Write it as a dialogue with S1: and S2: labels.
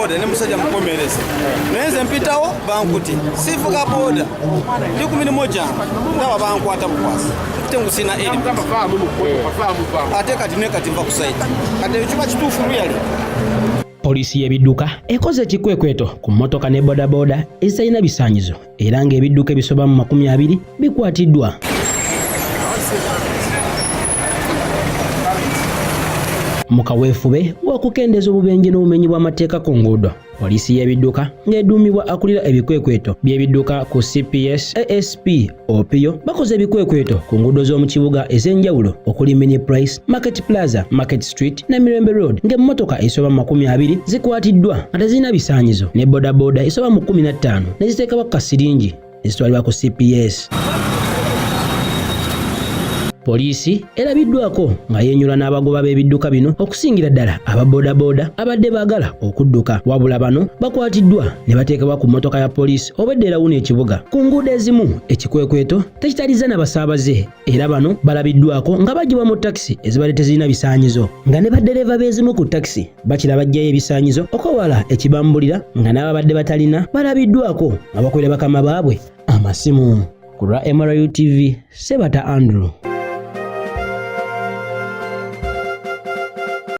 S1: boda ne musajja mukomereze naye mpitawo bankuti sifuka boda ndi 11 ndaba bankwata bukwasi tengu sina eli ate kati nekati mva kusaiti kati ekiba kituufu luyali.
S2: Poliisi y'ebidduka ekoze ekikwekweto ku mmotoka ne bodaboda ezirina bisaanyizo era ng'ebidduka ebisoba mu 20 bikwatiddwa. Mu kaweefube w'okukendeeza obubenje n'obumenyi bw'amateeka ku nguudo, poliisi y'ebidduka ng'eduumibwa akulira ebikwekweto by'ebidduka ku CPS ASP Opio bakoze ebikwekweto ku nguudo z'omu kibuga ez'enjawulo okuli Mini Price, Market Plaza, Market Street ne Mirembe Road ng'emmotoka esoba mu 20 zikwatiddwa nga tezirina bisaanyizo ne bodaboda esoba mu 15 ne ziteekebwa ku kasiringi ezitwalibwa ku CPS. Poliisi erabiddwako nga yeenyula n'abagoba b'ebidduka bino okusingira ddala ababodaboda abadde baagala okudduka, wabula bano bakwatiddwa ne bateekebwa ku mmotoka ya poliisi obadde erawuna ekibuga. Ku nguudo ezimu ekikwekweto tekitaliza na basaabaze era bano balabiddwako nga bagibwa mu takisi ezibadde tezirina bisaanyizo nga ne baddereeva b'ezimu ku takisi bakira bajjayo ebisaanyizo okwewala ekibambulira nga n'ababadde batalina balabiddwako nga bakolera bakama baabwe amasimu. Ku lwa MRU TV, Sebata Andrew.